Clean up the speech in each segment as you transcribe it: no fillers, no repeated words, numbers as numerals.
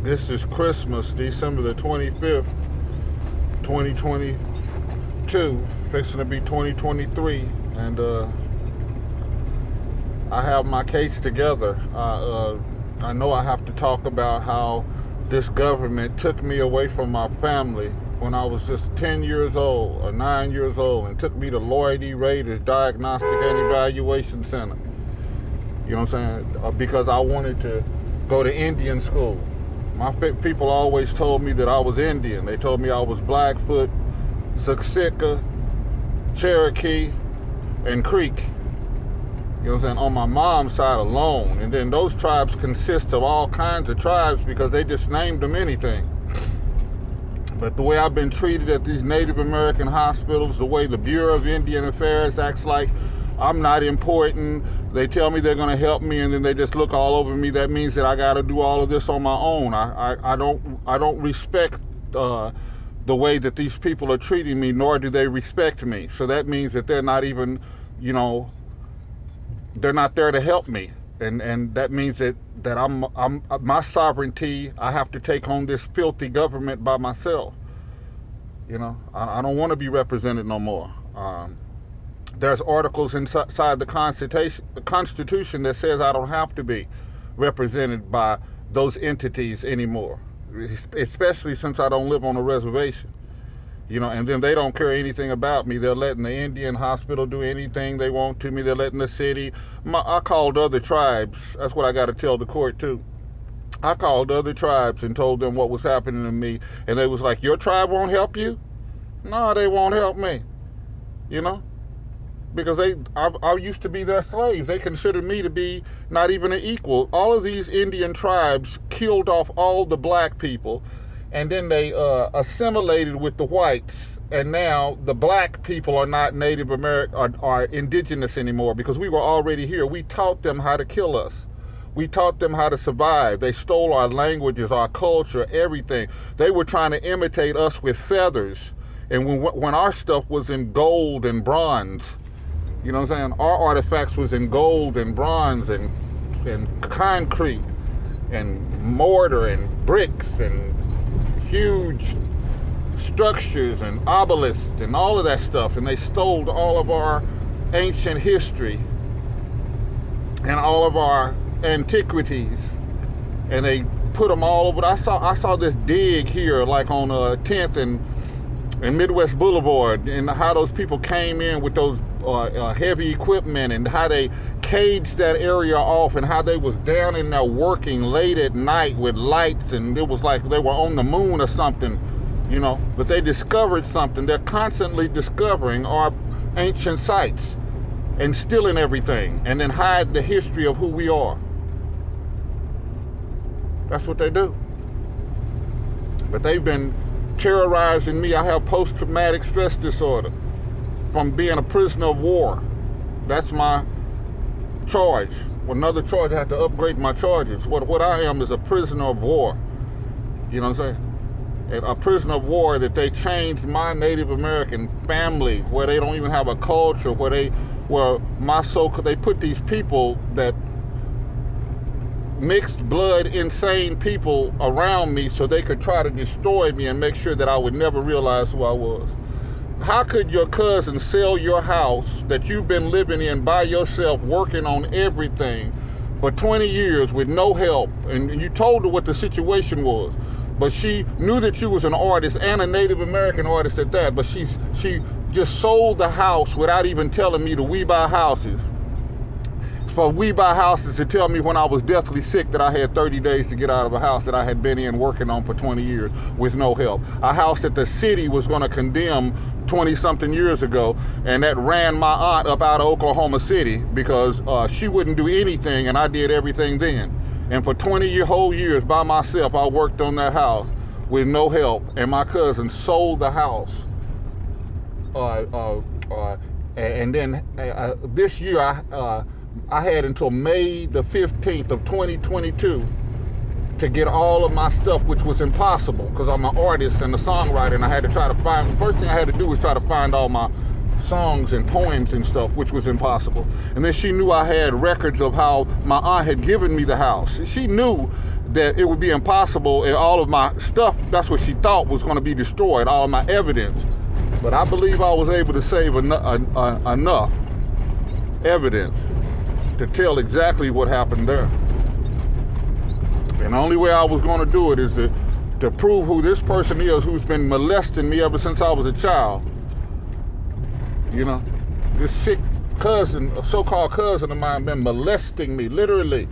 This is Christmas, December the 25th, 2022, fixing to be 2023, and I have my case together. I know I have to talk about how this government took me away from my family when I was just 10 years old or 9 years old and took me to Lloyd E. Rader's Diagnostic and Evaluation Center. You know what I'm saying? Because I wanted to go to Indian school. My people always told me that I was Indian. They told me I was Blackfoot, Siksika, Cherokee, and Creek. You know what I'm saying? On my mom's side alone. And then those tribes consist of all kinds of tribes because they just named them anything. But the way I've been treated at these Native American hospitals, the way the Bureau of Indian Affairs acts like I'm not important, they tell me they're going to help me, and then they just look all over me. That means that I got to do all of this on my own. I don't respect the way that these people are treating me, nor do they respect me. So that means that they're not even, you know, they're not there to help me, and that means that I'm my sovereignty. I have to take on this filthy government by myself. You know, I don't want to be represented no more. There's articles inside the Constitution that says I don't have to be represented by those entities anymore, especially since I don't live on a reservation. You know, and then they don't care anything about me. They're letting the Indian hospital do anything they want to me. They're letting the city. I called other tribes. That's what I got to tell the court too. I called other tribes and told them what was happening to me, and they was like, "Your tribe won't help you?" No, they won't help me. You know, because I used to be their slaves. They considered me to be not even an equal. All of these Indian tribes killed off all the black people, and then they assimilated with the whites, and now the black people are not Native American, are indigenous anymore because we were already here. We taught them how to kill us. We taught them how to survive. They stole our languages, our culture, everything. They were trying to imitate us with feathers, and when our stuff was in gold and bronze. You know what I'm saying? Our artifacts was in gold and bronze and concrete and mortar and bricks and huge structures and obelisks and all of that stuff. And they stole all of our ancient history and all of our antiquities, and they put them all over. I saw this dig here, like on 10th and Midwest Boulevard, and how those people came in with those heavy equipment, and how they caged that area off, and how they was down in there working late at night with lights, and it was like they were on the moon or something, you know. But they discovered something. They're constantly discovering our ancient sites and stealing everything, and then hide the history of who we are. That's what they do. But they've been terrorizing me. I have post-traumatic stress disorder from being a prisoner of war. That's my charge. Another charge, I have to upgrade my charges. What I am is a prisoner of war. You know what I'm saying? A prisoner of war that they changed my Native American family, where they don't even have a culture, where they put these people that mixed blood insane people around me so they could try to destroy me and make sure that I would never realize who I was. How could your cousin sell your house that you've been living in by yourself, working on everything for 20 years with no help, and you told her what the situation was, but she knew that you was an artist and a Native American artist at that, but she just sold the house without even telling me to We Buy Houses. For We Buy Houses to tell me when I was deathly sick that I had 30 days to get out of a house that I had been in working on for 20 years with no help. A house that the city was going to condemn 20-something years ago, and that ran my aunt up out of Oklahoma City because she wouldn't do anything, and I did everything then. And for 20 whole years by myself, I worked on that house with no help, and my cousin sold the house. And then this year, I had until May the 15th of 2022 to get all of my stuff, which was impossible because I'm an artist and a songwriter, and I had to try to find, the first thing I had to do was try to find all my songs and poems and stuff, which was impossible. And then she knew I had records of how my aunt had given me the house. She knew that it would be impossible, and all of my stuff, that's what she thought, was going to be destroyed, all of my evidence. But I believe I was able to save enough evidence to tell exactly what happened there. And the only way I was going to do it is to prove who this person is, who's been molesting me ever since I was a child. You know, this sick cousin, a so-called cousin of mine, been molesting me, literally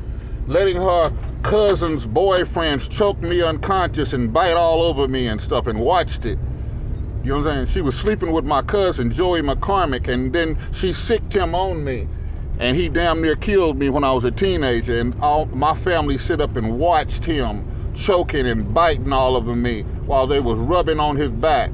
letting her cousin's boyfriends choke me unconscious and bite all over me and stuff, and watched it. You know what I'm saying? She was sleeping with my cousin, Joey McCormick, and then she sicked him on me. And he damn near killed me when I was a teenager. And all my family sit up and watched him choking and biting all over me while they was rubbing on his back.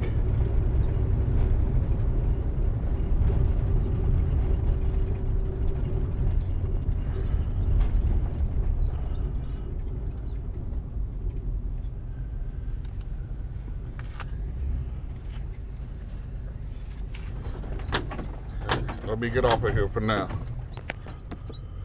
Let me get off of here for now.